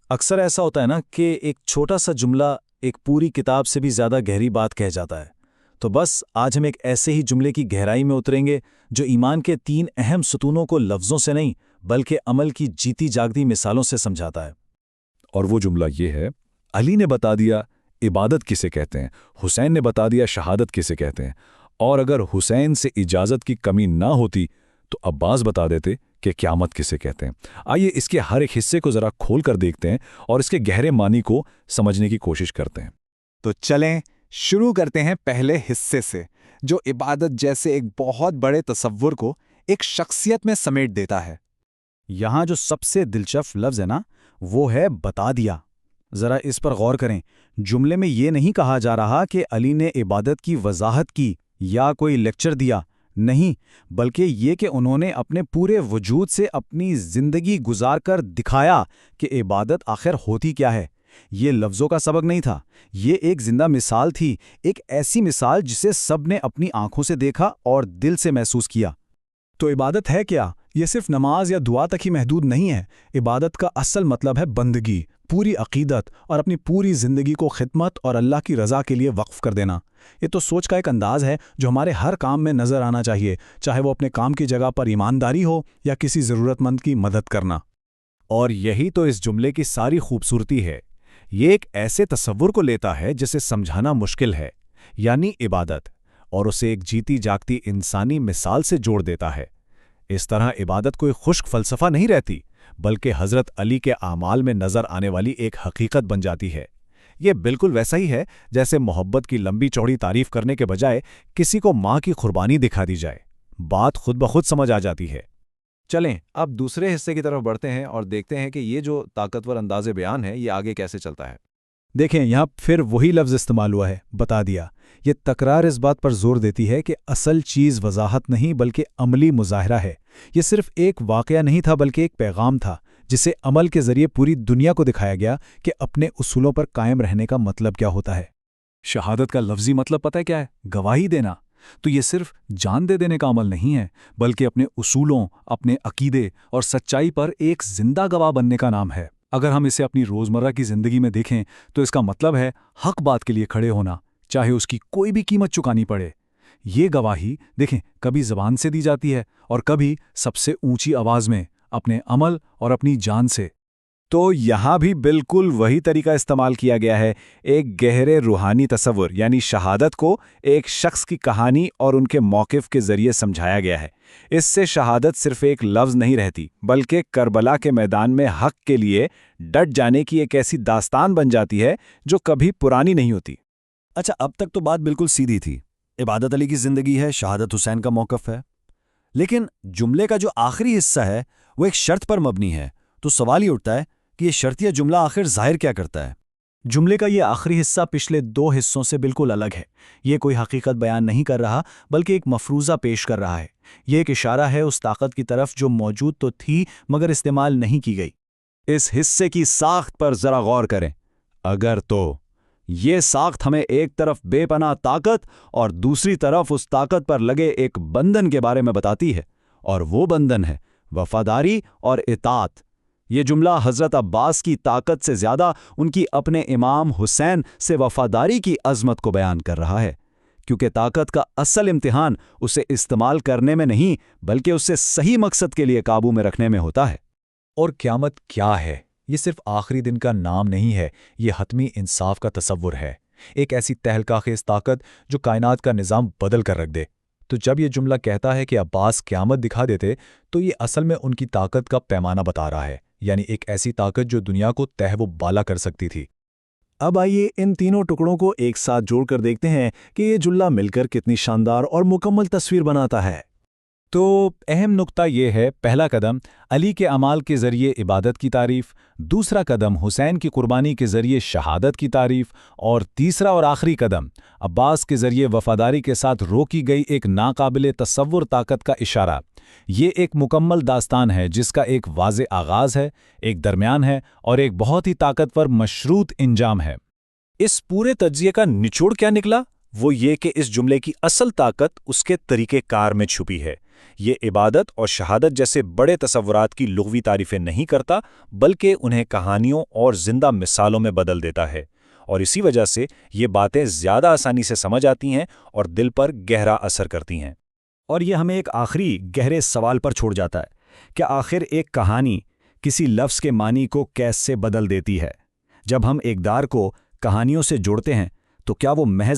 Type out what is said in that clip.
اکثر ایسا ہوتا ہے نا کہ ایک چھوٹا سا جملہ ایک پوری کتاب سے بھی زیادہ گہری بات کہہ جاتا ہے۔ تو بس آج ہم ایک ایسے ہی جملے کی گہرائی میں اتریں گے جو ایمان کے 3 اہم ستونوں کو لفظوں سے نہیں بلکہ عمل کی جیتی جاگتی مثالوں سے سمجھاتا ہے۔ اور وہ جملہ یہ ہے، علی نے بتا دیا عبادت کسے کہتے ہیں، حسین نے بتا دیا شہادت کسے کہتے ہیں، اور اگر حسین سے اجازت کی کمی نہ ہوتی تو عباس بتا دیتے کہ قیامت کسے کہتے ہیں۔ آئیے اس کے ہر ایک حصے کو ذرا کھول کر دیکھتے ہیں اور اس کے گہرے معنی کو سمجھنے کی کوشش کرتے ہیں۔ تو چلیں شروع کرتے ہیں پہلے حصے سے، جو عبادت جیسے ایک بہت بڑے تصور کو ایک شخصیت میں سمیٹ دیتا ہے۔ یہاں جو سب سے دلچسپ لفظ ہے نا، وہ ہے بتا دیا۔ ذرا اس پر غور کریں۔ جملے میں یہ نہیں کہا جا رہا کہ علی نے عبادت کی وضاحت کی یا کوئی لیکچر دیا، نہیں، بلکہ یہ کہ انہوں نے اپنے پورے وجود سے اپنی زندگی گزار کر دکھایا کہ عبادت آخر ہوتی کیا ہے۔ یہ لفظوں کا سبق نہیں تھا، یہ ایک زندہ مثال تھی، ایک ایسی مثال جسے سب نے اپنی آنکھوں سے دیکھا اور دل سے محسوس کیا۔ تو عبادت ہے کیا؟ یہ صرف نماز یا دعا تک ہی محدود نہیں ہے۔ عبادت کا اصل مطلب ہے بندگی، پوری عقیدت اور اپنی پوری زندگی کو خدمت اور اللہ کی رضا کے لیے وقف کر دینا۔ یہ تو سوچ کا ایک انداز ہے جو ہمارے ہر کام میں نظر آنا چاہیے، چاہے وہ اپنے کام کی جگہ پر ایمانداری ہو یا کسی ضرورت مند کی مدد کرنا۔ اور یہی تو اس جملے کی ساری خوبصورتی ہے۔ یہ ایک ایسے تصور کو لیتا ہے جسے سمجھانا مشکل ہے، یعنی عبادت، اور اسے ایک جیتی جاگتی انسانی مثال سے جوڑ دیتا ہے۔ اس طرح عبادت کوئی خشک فلسفہ نہیں رہتی، بلکہ حضرت علی کے اعمال میں نظر آنے والی ایک حقیقت بن جاتی ہے۔ یہ بالکل ویسا ہی ہے جیسے محبت کی لمبی چوڑی تعریف کرنے کے بجائے کسی کو ماں کی قربانی دکھا دی جائے، بات خود بخود سمجھ آ جاتی ہے۔ چلیں اب دوسرے حصے کی طرف بڑھتے ہیں اور دیکھتے ہیں کہ یہ جو طاقتور انداز بیان ہے یہ آگے کیسے چلتا ہے۔ دیکھیں یہاں پھر وہی لفظ استعمال ہوا ہے، بتا دیا۔ یہ تکرار اس بات پر زور دیتی ہے کہ اصل چیز وضاحت نہیں بلکہ عملی مظاہرہ ہے۔ یہ صرف ایک واقعہ نہیں تھا بلکہ ایک پیغام تھا جسے عمل کے ذریعے پوری دنیا کو دکھایا گیا کہ اپنے اصولوں پر قائم رہنے کا مطلب کیا ہوتا ہے۔ شہادت کا لفظی مطلب پتہ ہے کیا ہے؟ گواہی دینا۔ تو یہ صرف جان دے دینے کا عمل نہیں ہے، بلکہ اپنے اصولوں، اپنے عقیدے اور سچائی پر ایک زندہ گواہ بننے کا نام ہے۔ اگر ہم اسے اپنی روزمرہ کی زندگی میں دیکھیں تو اس کا مطلب ہے حق بات کے لیے کھڑے ہونا، چاہے اس کی کوئی بھی قیمت چکانی پڑے۔ یہ گواہی دیکھیں کبھی زبان سے دی جاتی ہے اور کبھی سب سے اونچی آواز میں، اپنے عمل اور اپنی جان سے۔ تو یہاں بھی بالکل وہی طریقہ استعمال کیا گیا ہے، ایک گہرے روحانی تصور، یعنی شہادت کو ایک شخص کی کہانی اور ان کے موقف کے ذریعے سمجھایا گیا ہے۔ اس سے شہادت صرف ایک لفظ نہیں رہتی، بلکہ کربلا کے میدان میں حق کے لیے ڈٹ جانے کی ایک ایسی داستان بن جاتی ہے جو کبھی پرانی نہیں ہوتی۔ اچھا، اب تک تو بات بالکل سیدھی تھی، عبادت علی کی زندگی ہے، شہادت حسین کا موقف ہے، لیکن جملے کا جو آخری حصہ ہے وہ ایک شرط پر مبنی ہے۔ تو سوال یہ اٹھتا ہے کہ یہ شرطیہ جملہ آخر ظاہر کیا کرتا ہے؟ جملے کا یہ آخری حصہ پچھلے 2 حصوں سے بالکل الگ ہے۔ یہ کوئی حقیقت بیان نہیں کر رہا بلکہ ایک مفروضہ پیش کر رہا ہے۔ یہ ایک اشارہ ہے اس طاقت کی طرف جو موجود تو تھی مگر استعمال نہیں کی گئی۔ اس حصے کی ساخت پر ذرا غور کریں۔ اگر تو یہ ساخت ہمیں ایک طرف بے پناہ طاقت اور دوسری طرف اس طاقت پر لگے ایک بندھن کے بارے میں بتاتی ہے، اور وہ بندھن ہے وفاداری اور اطاعت۔ یہ جملہ حضرت عباس کی طاقت سے زیادہ ان کی اپنے امام حسین سے وفاداری کی عظمت کو بیان کر رہا ہے، کیونکہ طاقت کا اصل امتحان اسے استعمال کرنے میں نہیں بلکہ اسے صحیح مقصد کے لیے قابو میں رکھنے میں ہوتا ہے۔ اور قیامت کیا ہے؟ یہ صرف آخری دن کا نام نہیں ہے، یہ حتمی انصاف کا تصور ہے، ایک ایسی تہلکہ خیز طاقت جو کائنات کا نظام بدل کر رکھ دے۔ تو جب یہ جملہ کہتا ہے کہ عباس قیامت دکھا دیتے تو یہ اصل میں ان کی طاقت کا پیمانہ بتا رہا ہے، یعنی ایک ایسی طاقت جو دنیا کو تہ و بالا کر سکتی تھی۔ اب آئیے ان تینوں ٹکڑوں کو ایک ساتھ جوڑ کر دیکھتے ہیں کہ یہ جملہ مل کر کتنی شاندار اور مکمل تصویر بناتا ہے۔ تو اہم نقطہ یہ ہے، پہلا قدم علی کے اعمال کے ذریعے عبادت کی تعریف، دوسرا قدم حسین کی قربانی کے ذریعے شہادت کی تعریف، اور تیسرا اور آخری قدم عباس کے ذریعے وفاداری کے ساتھ روکی گئی ایک ناقابل تصور طاقت کا اشارہ۔ یہ ایک مکمل داستان ہے جس کا ایک واضح آغاز ہے، ایک درمیان ہے اور ایک بہت ہی طاقتور مشروط انجام ہے۔ اس پورے تجزیے کا نچوڑ کیا نکلا؟ وہ یہ کہ اس جملے کی اصل طاقت اس کے طریقہ کار میں چھپی ہے۔ یہ عبادت اور شہادت جیسے بڑے تصورات کی لغوی تعریفیں نہیں کرتا، بلکہ انہیں کہانیوں اور زندہ مثالوں میں بدل دیتا ہے، اور اسی وجہ سے یہ باتیں زیادہ آسانی سے سمجھ آتی ہیں اور دل پر گہرا اثر کرتی ہیں۔ اور یہ ہمیں ایک آخری گہرے سوال پر چھوڑ جاتا ہے کہ آخر ایک کہانی کسی لفظ کے معنی کو کیسے بدل دیتی ہے؟ جب ہم ایک دار کو کہانیوں سے جوڑتے ہیں تو کیا وہ محض